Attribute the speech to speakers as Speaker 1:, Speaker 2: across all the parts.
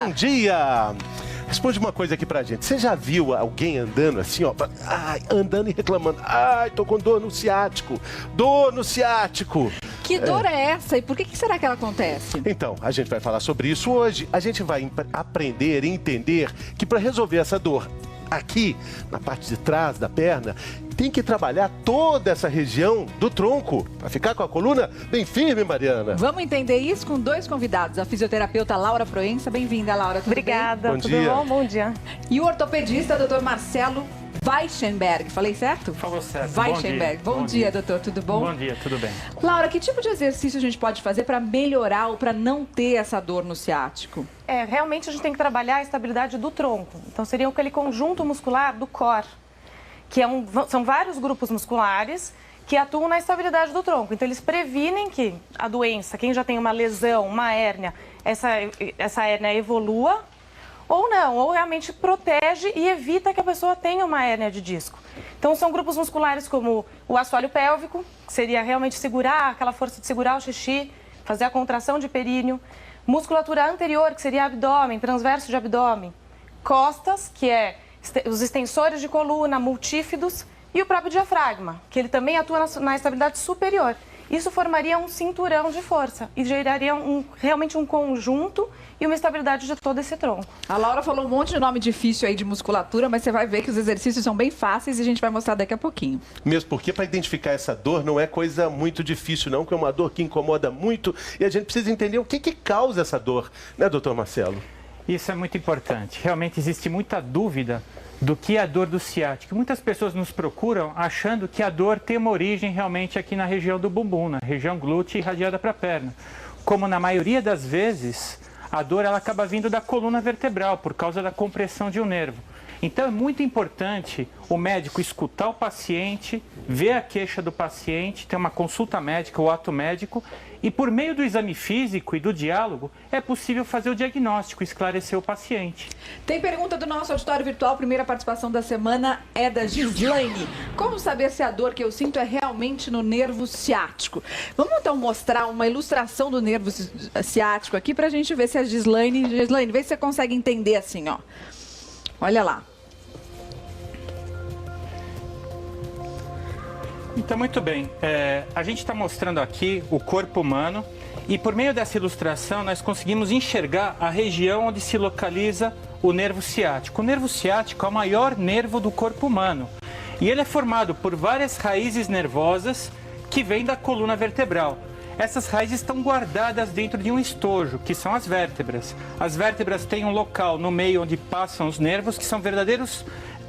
Speaker 1: Bom dia! Responde uma coisa aqui pra gente. Você já viu alguém andando assim, ó, andando e reclamando? Ai, tô com dor no ciático. Dor no ciático.
Speaker 2: Que dor é essa e por que será que ela acontece?
Speaker 1: Então, a gente vai falar sobre isso hoje. A gente vai aprender e entender que para resolver essa dor aqui, na parte de trás da perna, tem que trabalhar toda essa região do tronco, para ficar com a coluna bem firme, Mariana.
Speaker 2: Vamos entender isso com dois convidados. A fisioterapeuta Laura Proença. Bem-vinda, Laura. Tudo
Speaker 3: Obrigada.
Speaker 1: Bem?
Speaker 3: Tudo bom? Bom dia.
Speaker 2: E o ortopedista, doutor Marcelo Weichenberg. Falei certo?
Speaker 4: Falou certo.
Speaker 2: Weichenberg. Bom dia, doutor. Tudo bom?
Speaker 4: Bom dia, tudo bem.
Speaker 2: Laura, que tipo de exercício a gente pode fazer para melhorar ou para não ter essa dor no ciático?
Speaker 3: Realmente a gente tem que trabalhar a estabilidade do tronco. Então seria aquele conjunto muscular do core, que são vários grupos musculares que atuam na estabilidade do tronco. Então eles previnem que a doença, quem já tem uma lesão, uma hérnia, essa hérnia evolua ou não, ou realmente protege e evita que a pessoa tenha uma hérnia de disco. Então são grupos musculares como o assoalho pélvico, que seria realmente segurar, aquela força de segurar o xixi, fazer a contração de períneo. Musculatura anterior, que seria abdômen, transverso de abdômen. Costas, que é os extensores de coluna, multífidos. E o próprio diafragma, que ele também atua na estabilidade superior. Isso formaria um cinturão de força e geraria realmente um conjunto e uma estabilidade de todo esse tronco.
Speaker 2: A Laura falou um monte de nome difícil aí de musculatura, mas você vai ver que os exercícios são bem fáceis e a gente vai mostrar daqui a pouquinho.
Speaker 1: Mesmo porque para identificar essa dor não é coisa muito difícil não, que é uma dor que incomoda muito e a gente precisa entender o que causa essa dor, né, doutor Marcelo?
Speaker 4: Isso é muito importante. Realmente existe muita dúvida do que é a dor do ciático. Muitas pessoas nos procuram achando que a dor tem uma origem realmente aqui na região do bumbum, na região glútea irradiada para a perna. Como na maioria das vezes, a dor ela acaba vindo da coluna vertebral, por causa da compressão de um nervo. Então é muito importante o médico escutar o paciente, ver a queixa do paciente, ter uma consulta médica, o ato médico, e por meio do exame físico e do diálogo, é possível fazer o diagnóstico, esclarecer o paciente.
Speaker 2: Tem pergunta do nosso auditório virtual, primeira participação da semana é da Gislaine. Como saber se a dor que eu sinto é realmente no nervo ciático? Vamos então mostrar uma ilustração do nervo ciático aqui pra gente ver se a Gislaine, vê se você consegue entender assim, ó. Olha lá.
Speaker 4: Então, muito bem. A gente está mostrando aqui o corpo humano e por meio dessa ilustração nós conseguimos enxergar a região onde se localiza o nervo ciático. O nervo ciático é o maior nervo do corpo humano e ele é formado por várias raízes nervosas que vêm da coluna vertebral. Essas raízes estão guardadas dentro de um estojo, que são as vértebras. As vértebras têm um local no meio onde passam os nervos, que são verdadeiros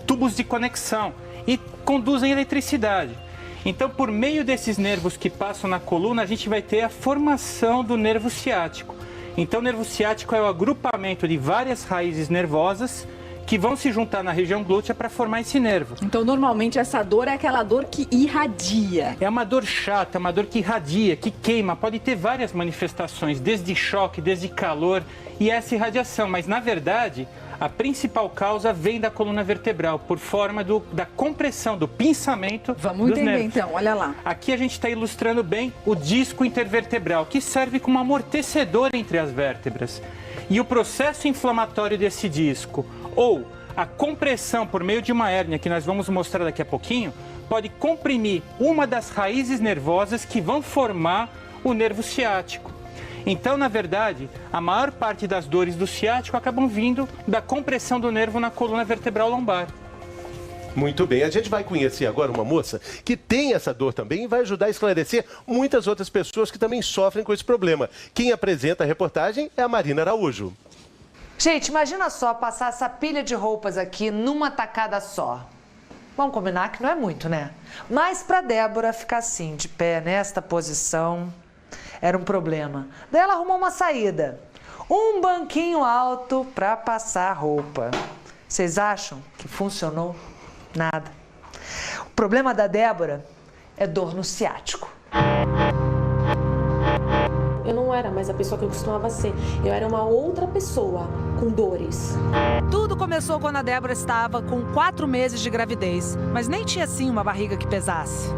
Speaker 4: tubos de conexão e conduzem eletricidade. Então, por meio desses nervos que passam na coluna, a gente vai ter a formação do nervo ciático. Então, o nervo ciático é o agrupamento de várias raízes nervosas que vão se juntar na região glútea para formar esse nervo.
Speaker 2: Então, normalmente, essa dor é aquela dor que irradia.
Speaker 4: É uma dor chata, uma dor que irradia, que queima, pode ter várias manifestações, desde choque, desde calor e essa irradiação. Mas, na verdade, a principal causa vem da coluna vertebral, por forma da compressão, do pinçamento dos nervos.
Speaker 2: Vamos entender então, olha lá.
Speaker 4: Aqui a gente está ilustrando bem o disco intervertebral, que serve como amortecedor entre as vértebras. E o processo inflamatório desse disco, ou a compressão por meio de uma hérnia, que nós vamos mostrar daqui a pouquinho, pode comprimir uma das raízes nervosas que vão formar o nervo ciático. Então, na verdade, a maior parte das dores do ciático acabam vindo da compressão do nervo na coluna vertebral lombar.
Speaker 1: Muito bem, a gente vai conhecer agora uma moça que tem essa dor também e vai ajudar a esclarecer muitas outras pessoas que também sofrem com esse problema. Quem apresenta a reportagem é a Marina Araújo.
Speaker 5: Gente, imagina só passar essa pilha de roupas aqui numa tacada só. Vamos combinar que não é muito, né? Mas para Débora ficar assim, de pé, nesta posição, era um problema. Daí ela arrumou uma saída. Um banquinho alto para passar roupa. Vocês acham que funcionou? Nada. O problema da Débora é dor no ciático.
Speaker 6: Eu não era mais a pessoa que eu costumava ser. Eu era uma outra pessoa, com dores.
Speaker 7: Tudo começou quando a Débora estava com 4 meses de gravidez, mas nem tinha assim uma barriga que pesasse.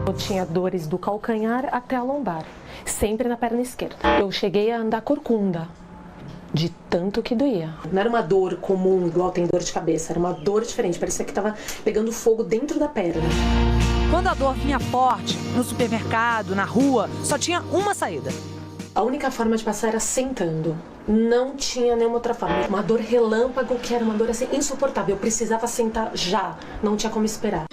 Speaker 6: Eu tinha dores do calcanhar até a lombar, sempre na perna esquerda. Eu cheguei a andar corcunda. De tanto que doía. Não era uma dor comum, igual tem dor de cabeça. Era uma dor diferente. Parecia que tava pegando fogo dentro da perna.
Speaker 7: Quando a dor vinha forte, no supermercado, na rua, só tinha uma saída.
Speaker 6: A única forma de passar era sentando. Não tinha nenhuma outra forma. Uma dor relâmpago, que era uma dor assim insuportável. Eu precisava sentar já. Não tinha como esperar.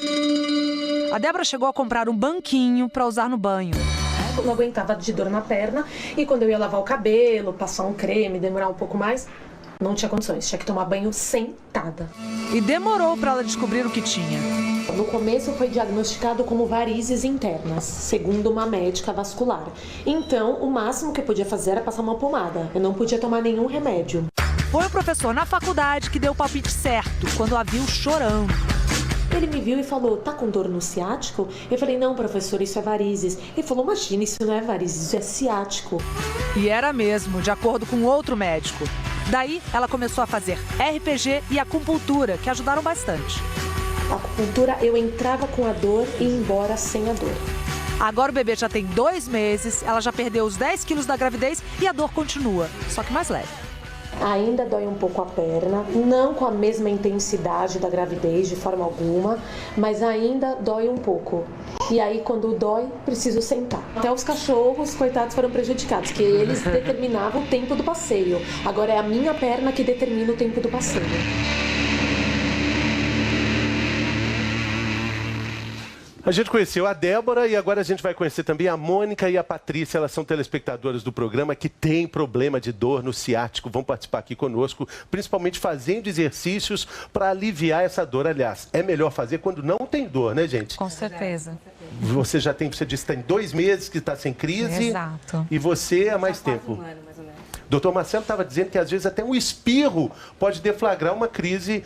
Speaker 7: A Débora chegou a comprar um banquinho para usar no banho.
Speaker 6: Eu não aguentava de dor na perna. E quando eu ia lavar o cabelo, passar um creme, demorar um pouco mais, não tinha condições. Tinha que tomar banho sentada.
Speaker 7: E demorou para ela descobrir o que tinha.
Speaker 6: No começo foi diagnosticado como varizes internas, segundo uma médica vascular. Então, o máximo que eu podia fazer era passar uma pomada. Eu não podia tomar nenhum remédio.
Speaker 7: Foi o professor na faculdade que deu o palpite certo, quando a viu chorando.
Speaker 6: Ele me viu e falou, tá com dor no ciático? Eu falei, não, professor, isso é varizes. Ele falou, imagina, isso não é varizes, isso é ciático.
Speaker 7: E era mesmo, de acordo com outro médico. Daí, ela começou a fazer RPG e acupuntura, que ajudaram bastante.
Speaker 6: A acupuntura, eu entrava com a dor e ia embora sem a dor.
Speaker 7: Agora o bebê já tem 2 meses, ela já perdeu os 10 quilos da gravidez e a dor continua, só que mais leve.
Speaker 6: Ainda dói um pouco a perna, não com a mesma intensidade da gravidez de forma alguma, mas ainda dói um pouco. E aí, quando dói, preciso sentar. Até os cachorros, coitados, foram prejudicados, que eles determinavam o tempo do passeio. Agora é a minha perna que determina o tempo do passeio.
Speaker 1: A gente conheceu a Débora e agora a gente vai conhecer também a Mônica e a Patrícia. Elas são telespectadoras do programa que têm problema de dor no ciático. Vão participar aqui conosco, principalmente fazendo exercícios para aliviar essa dor. Aliás, é melhor fazer quando não tem dor, né, gente?
Speaker 8: Com certeza.
Speaker 1: Você já tem, você disse que tem 2 meses que está sem crise.
Speaker 8: Exato.
Speaker 1: E você há mais tempo.
Speaker 6: Um ano, mais ou menos.
Speaker 1: Doutor Marcelo estava dizendo que às vezes até um espirro pode deflagrar uma crise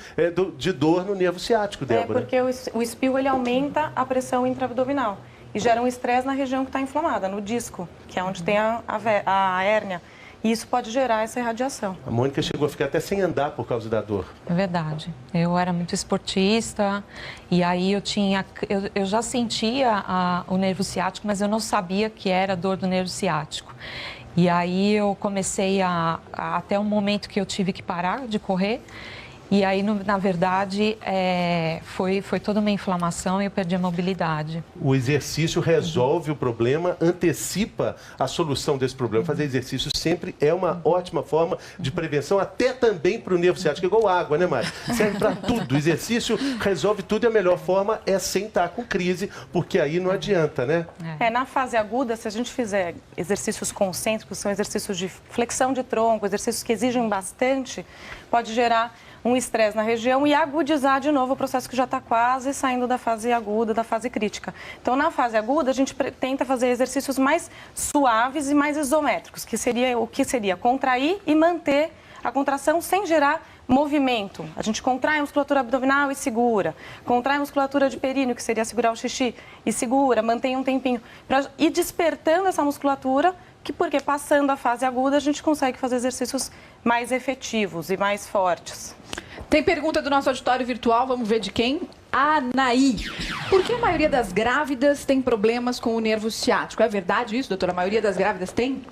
Speaker 1: de dor no nervo ciático, Débora.
Speaker 3: É porque o espirro ele aumenta a pressão intra-abdominal e gera um estresse na região que está inflamada, no disco, que é onde tem a hérnia. E isso pode gerar essa irradiação.
Speaker 1: A Mônica chegou a ficar até sem andar por causa da dor.
Speaker 8: É verdade. Eu era muito esportista e aí eu já sentia o nervo ciático, mas eu não sabia que era dor do nervo ciático. E aí eu comecei até um momento que eu tive que parar de correr. E aí, na verdade, foi toda uma inflamação e eu perdi a mobilidade.
Speaker 1: O exercício resolve o problema, antecipa a solução desse problema. Fazer exercício sempre é uma ótima forma de prevenção, até também para o nervo ciático, igual água, né, Mari? Serve para tudo. O exercício resolve tudo e a melhor forma é sem estar com crise, porque aí não adianta, né?
Speaker 3: Na fase aguda, se a gente fizer exercícios concêntricos, são exercícios de flexão de tronco, exercícios que exigem bastante, pode gerar um estresse na região e agudizar de novo o processo que já está quase saindo da fase aguda, da fase crítica. Então, na fase aguda, a gente tenta fazer exercícios mais suaves e mais isométricos, que seria contrair e manter a contração sem gerar movimento. A gente contrai a musculatura abdominal e segura. Contrai a musculatura de períneo, que seria segurar o xixi, e segura, mantém um tempinho. Para ir despertando essa musculatura, porque passando a fase aguda, a gente consegue fazer exercícios mais efetivos e mais fortes.
Speaker 2: Tem pergunta do nosso auditório virtual, vamos ver de quem? Anaí. Por que a maioria das grávidas tem problemas com o nervo ciático? É verdade isso, doutora? A maioria das grávidas tem?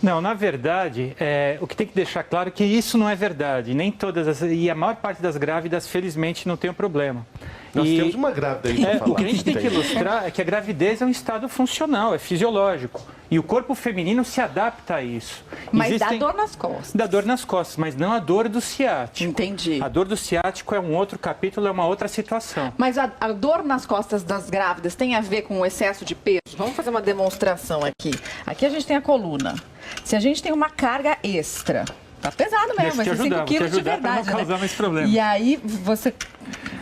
Speaker 4: Não, na verdade, o que tem que deixar claro é que isso não é verdade. Nem todas e a maior parte das grávidas, felizmente, não tem o problema.
Speaker 1: Nós temos uma grávida aí para falar.
Speaker 4: O que a gente tem que ilustrar é que a gravidez é um estado funcional, é fisiológico. E o corpo feminino se adapta a isso.
Speaker 2: Mas dá dor nas costas.
Speaker 4: Dá dor nas costas, mas não a dor do ciático.
Speaker 2: Entendi.
Speaker 4: A dor do ciático é um outro capítulo, é uma outra situação.
Speaker 2: Mas a dor nas costas das grávidas tem a ver com o excesso de peso? Vamos fazer uma demonstração aqui. Aqui a gente tem a coluna. Se a gente tem uma carga extra, tá pesado mesmo, mas 5 quilos de verdade,
Speaker 4: para não causar mais problema.
Speaker 2: E aí você...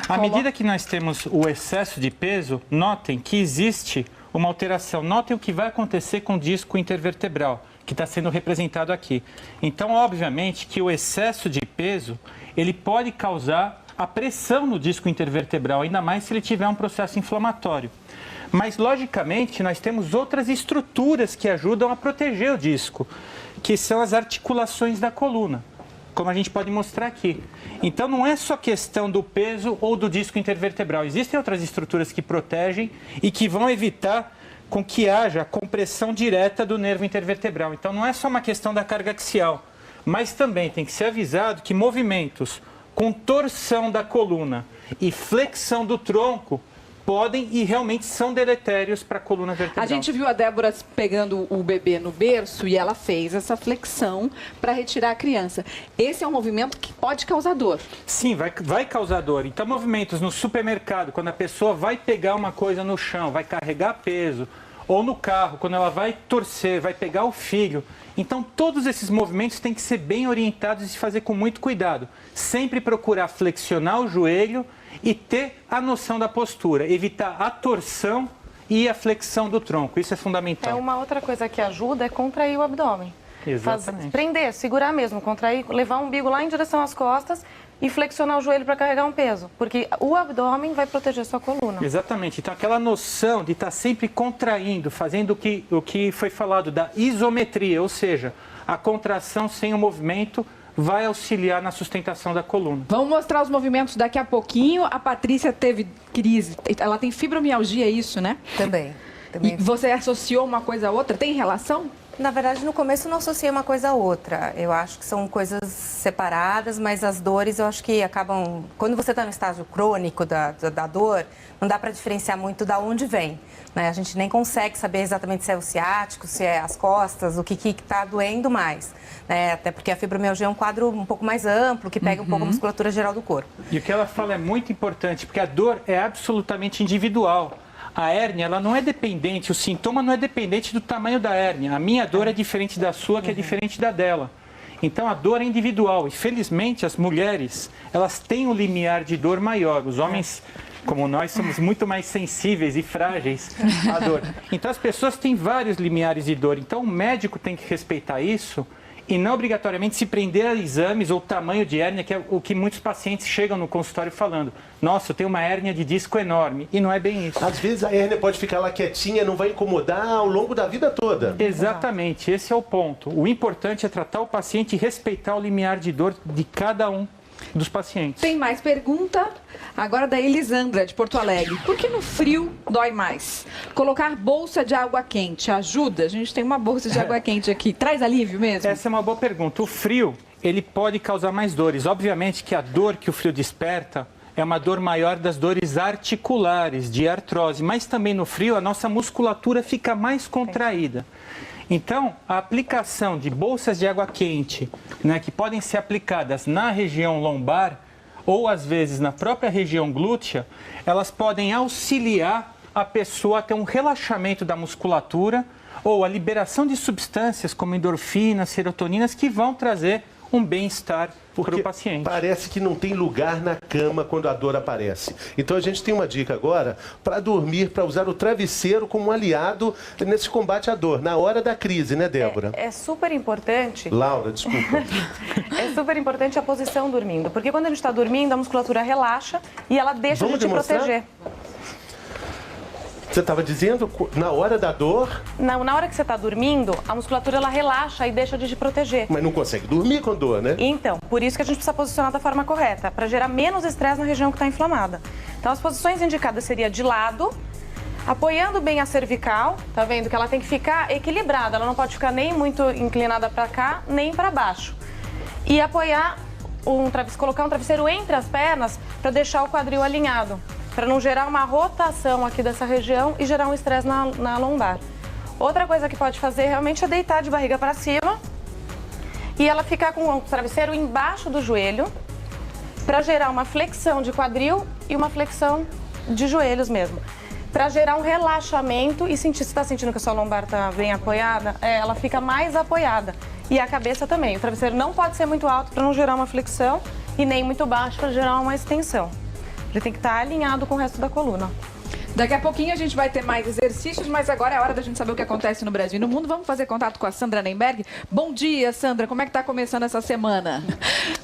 Speaker 4: À medida que nós temos o excesso de peso, notem que existe uma alteração. Notem o que vai acontecer com o disco intervertebral, que está sendo representado aqui. Então, obviamente, que o excesso de peso, ele pode causar a pressão no disco intervertebral, ainda mais se ele tiver um processo inflamatório. Mas, logicamente, nós temos outras estruturas que ajudam a proteger o disco, que são as articulações da coluna, como a gente pode mostrar aqui. Então, não é só questão do peso ou do disco intervertebral. Existem outras estruturas que protegem e que vão evitar com que haja compressão direta do nervo intervertebral. Então, não é só uma questão da carga axial. Mas também tem que ser avisado que movimentos com torção da coluna e flexão do tronco podem e realmente são deletérios para a coluna vertebral.
Speaker 2: A gente viu a Débora pegando o bebê no berço e ela fez essa flexão para retirar a criança. Esse é um movimento que pode causar dor.
Speaker 4: Sim, vai causar dor. Então, movimentos no supermercado, quando a pessoa vai pegar uma coisa no chão, vai carregar peso, ou no carro, quando ela vai torcer, vai pegar o filho. Então, todos esses movimentos têm que ser bem orientados e se fazer com muito cuidado. Sempre procurar flexionar o joelho e ter a noção da postura, evitar a torção e a flexão do tronco. Isso é fundamental.
Speaker 3: Uma outra coisa que ajuda é contrair o abdômen.
Speaker 4: Exatamente.
Speaker 3: Prender, segurar mesmo, contrair, levar o umbigo lá em direção às costas e flexionar o joelho para carregar um peso, porque o abdômen vai proteger sua coluna.
Speaker 4: Exatamente. Então, aquela noção de estar sempre contraindo, fazendo o que foi falado da isometria, ou seja, a contração sem o movimento vai auxiliar na sustentação da coluna.
Speaker 2: Vamos mostrar os movimentos daqui a pouquinho. A Patrícia teve crise, ela tem fibromialgia, é isso, né?
Speaker 9: Também.
Speaker 2: E você associou uma coisa a outra? Tem relação?
Speaker 9: Na verdade, no começo não associei uma coisa a outra. Eu acho que são coisas separadas, mas as dores eu acho que acabam... Quando você está no estágio crônico da dor, não dá para diferenciar muito da onde vem, né? A gente nem consegue saber exatamente se é o ciático, se é as costas, o que está doendo mais, né? Até porque a fibromialgia é um quadro um pouco mais amplo, que pega um pouco a musculatura geral do corpo.
Speaker 4: E o que ela fala é muito importante, porque a dor é absolutamente individual. A hérnia, ela não é dependente, o sintoma não é dependente do tamanho da hérnia. A minha dor é diferente da sua, que é diferente da dela. Então, a dor é individual. E, felizmente, as mulheres, elas têm um limiar de dor maior. Os homens, como nós, somos muito mais sensíveis e frágeis à dor. Então, as pessoas têm vários limiares de dor. Então, o médico tem que respeitar isso e não obrigatoriamente se prender a exames ou tamanho de hérnia, que é o que muitos pacientes chegam no consultório falando. Nossa, eu tenho uma hérnia de disco enorme. E não é bem isso.
Speaker 1: Às vezes a hérnia pode ficar lá quietinha, não vai incomodar ao longo da vida toda.
Speaker 4: Exatamente, esse é o ponto. O importante é tratar o paciente e respeitar o limiar de dor de cada um dos pacientes.
Speaker 2: Tem mais pergunta? Agora da Elisandra, de Porto Alegre. Por que no frio dói mais? Colocar bolsa de água quente ajuda? A gente tem uma bolsa de água quente aqui. Traz alívio mesmo?
Speaker 4: Essa é uma boa pergunta. O frio, ele pode causar mais dores. Obviamente que a dor que o frio desperta é uma dor maior das dores articulares, de artrose. Mas também no frio a nossa musculatura fica mais contraída. Então, a aplicação de bolsas de água quente, né, que podem ser aplicadas na região lombar ou às vezes na própria região glútea, elas podem auxiliar a pessoa a ter um relaxamento da musculatura ou a liberação de substâncias como endorfinas, serotoninas, que vão trazer um bem-estar para o paciente.
Speaker 1: Parece que não tem lugar na cama quando a dor aparece. Então a gente tem uma dica agora para dormir, para usar o travesseiro como um aliado nesse combate à dor, na hora da crise, né, Débora?
Speaker 3: É super importante.
Speaker 1: Laura, desculpa.
Speaker 3: É super importante a posição dormindo, porque quando a gente está dormindo, a musculatura relaxa e ela deixa de te proteger.
Speaker 1: Você estava dizendo, na hora da dor...
Speaker 3: Na hora que você está dormindo, a musculatura ela relaxa e deixa de te proteger.
Speaker 1: Mas não consegue dormir com dor, né?
Speaker 3: Então, por isso que a gente precisa posicionar da forma correta, para gerar menos estresse na região que está inflamada. Então, as posições indicadas seria de lado, apoiando bem a cervical, tá vendo? Que ela tem que ficar equilibrada, ela não pode ficar nem muito inclinada para cá, nem para baixo. E apoiar, colocar um travesseiro entre as pernas para deixar o quadril alinhado, para não gerar uma rotação aqui dessa região e gerar um estresse na lombar. Outra coisa que pode fazer realmente é deitar de barriga para cima e ela ficar com o travesseiro embaixo do joelho para gerar uma flexão de quadril e uma flexão de joelhos mesmo. Para gerar um relaxamento e sentir, se está sentindo que a sua lombar está bem apoiada, ela fica mais apoiada. E a cabeça também. O travesseiro não pode ser muito alto para não gerar uma flexão e nem muito baixo para gerar uma extensão. Ele tem que estar alinhado com o resto da coluna.
Speaker 2: Daqui a pouquinho a gente vai ter mais exercícios, mas agora é hora da gente saber o que acontece no Brasil e no mundo. Vamos fazer contato com a Sandra Nemberg. Bom dia, Sandra. Como é que está começando essa semana?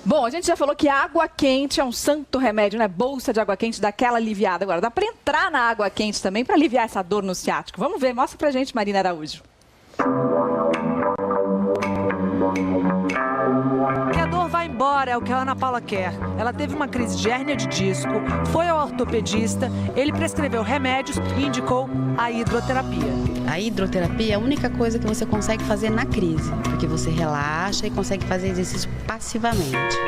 Speaker 2: Bom, a gente já falou que a água quente é um santo remédio, né? Bolsa de água quente, daquela aliviada. Agora, dá para entrar na água quente também para aliviar essa dor no ciático. Vamos ver. Mostra pra gente, Marina Araújo.
Speaker 7: E a dor vai embora. agora é o que a Ana Paula quer. Ela teve uma crise de hérnia de disco, foi ao ortopedista, ele prescreveu remédios e indicou a hidroterapia.
Speaker 10: A hidroterapia é a única coisa que você consegue fazer na crise, porque você relaxa e consegue fazer exercício passivamente.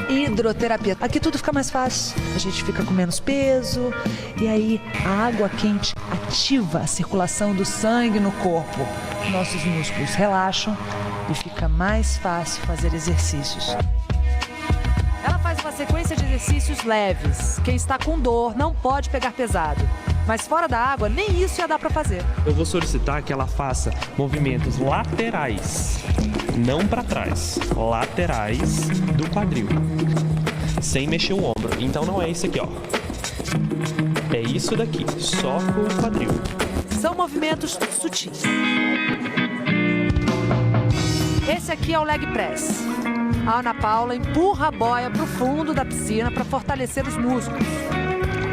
Speaker 7: Hidroterapia. Aqui tudo fica mais fácil. A gente fica com menos peso e aí a água quente ativa a circulação do sangue no corpo. Nossos músculos relaxam e fica mais fácil fazer exercícios. Ela faz uma sequência de exercícios leves. Quem está com dor não pode pegar pesado. Mas fora da água, nem isso ia dar para fazer.
Speaker 11: Eu vou solicitar que ela faça movimentos laterais, não para trás, laterais do quadril, sem mexer o ombro. Então não é isso aqui, ó. É isso daqui, só com o quadril.
Speaker 7: São movimentos sutis. Esse aqui é o leg press. A Ana Paula empurra a boia para o fundo da piscina para fortalecer os músculos.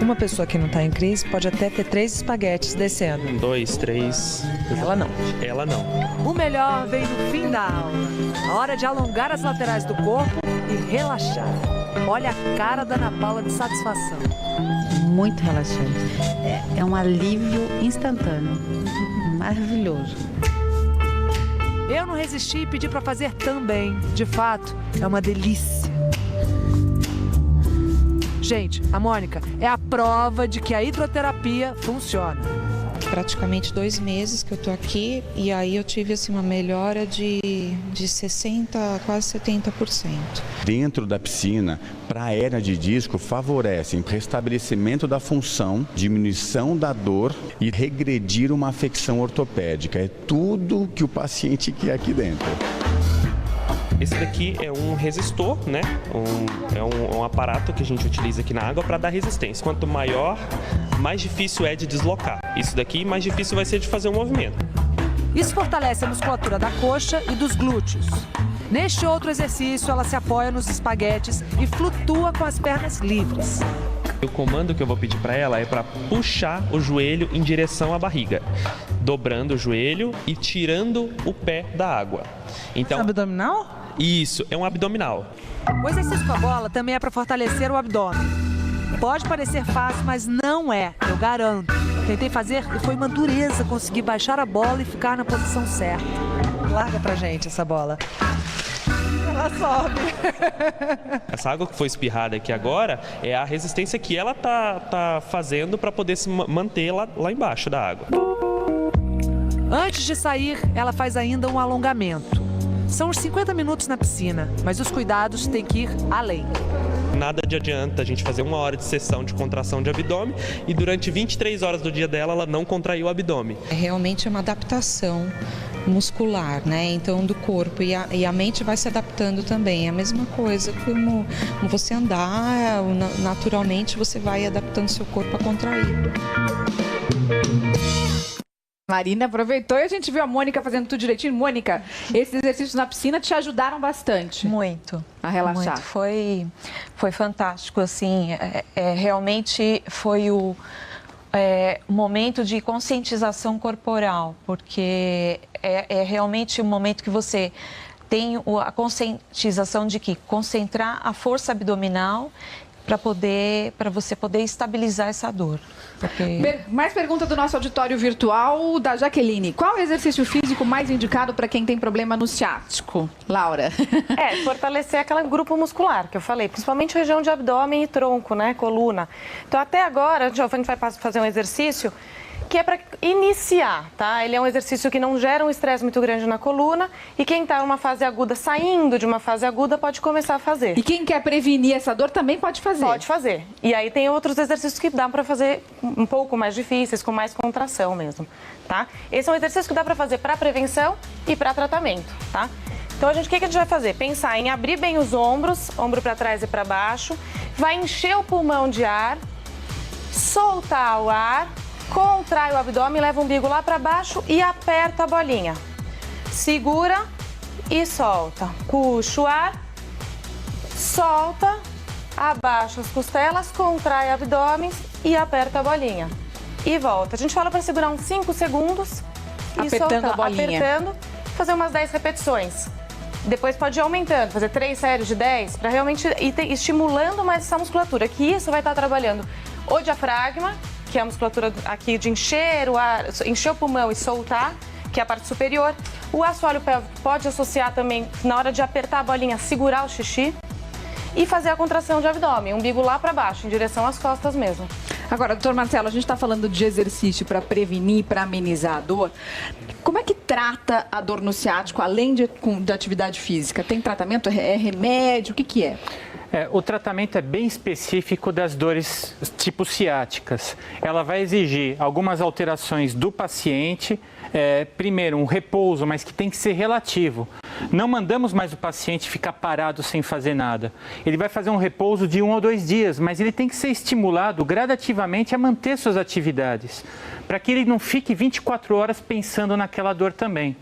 Speaker 7: Uma pessoa que não está em crise pode até ter 3 espaguetes descendo.
Speaker 11: 1, 2, 3.
Speaker 7: Ela não.
Speaker 11: Ela não.
Speaker 7: O melhor vem no fim da aula. A hora de alongar as laterais do corpo e relaxar. Olha a cara da Ana Paula de satisfação.
Speaker 10: Muito relaxante. É um alívio instantâneo. Maravilhoso.
Speaker 7: Eu não resisti e pedi para fazer também. De fato, é uma delícia. Gente, a Mônica é a prova de que a hidroterapia funciona.
Speaker 8: Praticamente 2 meses que eu tô aqui e aí eu tive assim, uma melhora de 60%, quase 70%.
Speaker 12: Dentro da piscina, para a hérnia de disco, favorecem restabelecimento da função, diminuição da dor e regredir uma afecção ortopédica. É tudo que o paciente quer aqui dentro.
Speaker 11: Esse daqui é um resistor, né? É um aparato que a gente utiliza aqui na água para dar resistência. Quanto maior, mais difícil é de deslocar. Isso daqui, mais difícil vai ser de fazer o movimento.
Speaker 7: Isso fortalece a musculatura da coxa e dos glúteos. Neste outro exercício, ela se apoia nos espaguetes e flutua com as pernas livres.
Speaker 11: O comando que eu vou pedir para ela é para puxar o joelho em direção à barriga, dobrando o joelho e tirando o pé da água. Então,
Speaker 7: abdominal?
Speaker 11: Isso, é um abdominal.
Speaker 7: O exercício com a bola também é para fortalecer o abdômen. Pode parecer fácil, mas não é, eu garanto. Tentei fazer e foi uma dureza conseguir baixar a bola e ficar na posição certa. Larga pra gente essa bola. Ela sobe.
Speaker 11: Essa água que foi espirrada aqui agora é a resistência que ela tá fazendo para poder se manter lá embaixo da água.
Speaker 7: Antes de sair, ela faz ainda um alongamento. São uns 50 minutos na piscina, mas os cuidados têm que ir além.
Speaker 11: Nada de adianta a gente fazer 1 hora de sessão de contração de abdômen e durante 23 horas do dia dela ela não contraiu o abdômen.
Speaker 8: Realmente é uma adaptação muscular, né? Então do corpo e a mente vai se adaptando também. É a mesma coisa como você andar, naturalmente você vai adaptando seu corpo a contrair.
Speaker 2: Marina aproveitou e a gente viu a Mônica fazendo tudo direitinho. Mônica, esses exercícios na piscina te ajudaram bastante?
Speaker 8: Muito.
Speaker 2: A relaxar?
Speaker 8: Muito. Foi fantástico, assim, realmente foi o momento de conscientização corporal, porque é realmente um momento que você tem a conscientização de que concentrar a força abdominal para você poder estabilizar essa dor. Porque...
Speaker 2: Mais pergunta do nosso auditório virtual, da Jaqueline. Qual é o exercício físico mais indicado para quem tem problema no ciático? Laura.
Speaker 3: Fortalecer aquele grupo muscular que eu falei, principalmente região de abdômen e tronco, né, coluna. Então até agora a gente vai fazer um exercício que é para iniciar, tá? Ele é um exercício que não gera um estresse muito grande na coluna e quem está numa fase aguda, saindo de uma fase aguda, pode começar a fazer.
Speaker 2: E quem quer prevenir essa dor também pode fazer?
Speaker 3: Pode fazer. E aí tem outros exercícios que dá para fazer um pouco mais difíceis, com mais contração mesmo, tá? Esse é um exercício que dá para fazer para prevenção e para tratamento, tá? Então, o que a gente vai fazer? Pensar em abrir bem os ombros, ombro para trás e para baixo, vai encher o pulmão de ar, soltar o ar, contrai o abdômen, leva o umbigo lá para baixo e aperta a bolinha. Segura e solta. Puxa o ar, solta, abaixa as costelas, contrai o abdômen e aperta a bolinha. E volta. A gente fala para segurar uns 5 segundos e
Speaker 2: apertando
Speaker 3: soltar.
Speaker 2: A bolinha.
Speaker 3: Apertando, fazer umas 10 repetições. Depois pode ir aumentando, fazer 3 séries de 10, para realmente ir estimulando mais essa musculatura, que isso vai estar trabalhando o diafragma, que é a musculatura aqui de encher o ar, encher o pulmão e soltar, que é a parte superior. O assoalho pélvico pode associar também, na hora de apertar a bolinha, segurar o xixi e fazer a contração de abdômen, umbigo lá para baixo, em direção às costas mesmo.
Speaker 2: Agora, doutor Marcelo, a gente está falando de exercício para prevenir, para amenizar a dor. Como é que trata a dor no ciático, além de atividade física? Tem tratamento? É remédio? O que é?
Speaker 4: O tratamento é bem específico das dores tipo ciáticas. Ela vai exigir algumas alterações do paciente. Primeiro, um repouso, mas que tem que ser relativo. Não mandamos mais o paciente ficar parado sem fazer nada. Ele vai fazer um repouso de 1 ou 2 dias, mas ele tem que ser estimulado gradativamente a manter suas atividades, para que ele não fique 24 horas pensando naquela dor também.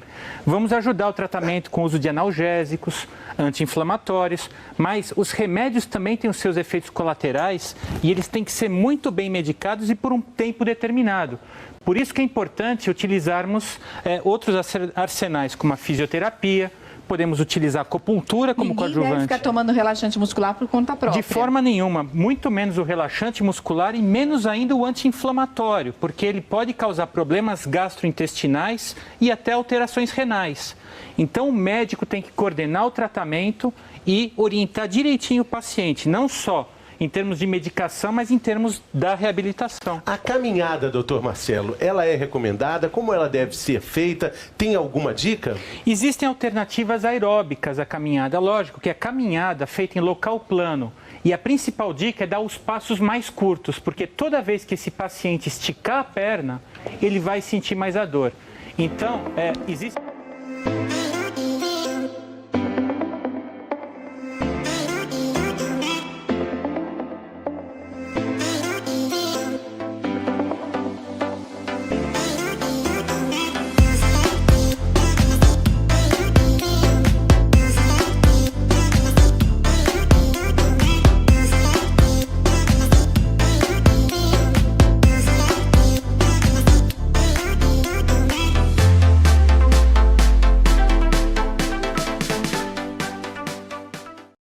Speaker 4: Vamos ajudar o tratamento com o uso de analgésicos, anti-inflamatórios, mas os remédios também têm os seus efeitos colaterais e eles têm que ser muito bem medicados e por um tempo determinado. Por isso que é importante utilizarmos outros arsenais, como a fisioterapia. Podemos utilizar a acupuntura como coadjuvante.
Speaker 2: Ninguém deve ficar tomando relaxante muscular por conta própria.
Speaker 4: De forma nenhuma, muito menos o relaxante muscular e menos ainda o anti-inflamatório, porque ele pode causar problemas gastrointestinais e até alterações renais. Então, o médico tem que coordenar o tratamento e orientar direitinho o paciente, não só em termos de medicação, mas em termos da reabilitação.
Speaker 1: A caminhada, doutor Marcelo, ela é recomendada? Como ela deve ser feita? Tem alguma dica?
Speaker 4: Existem alternativas aeróbicas à caminhada. Lógico que a caminhada feita em local plano. E a principal dica é dar os passos mais curtos, porque toda vez que esse paciente esticar a perna, ele vai sentir mais a dor. Então, existe...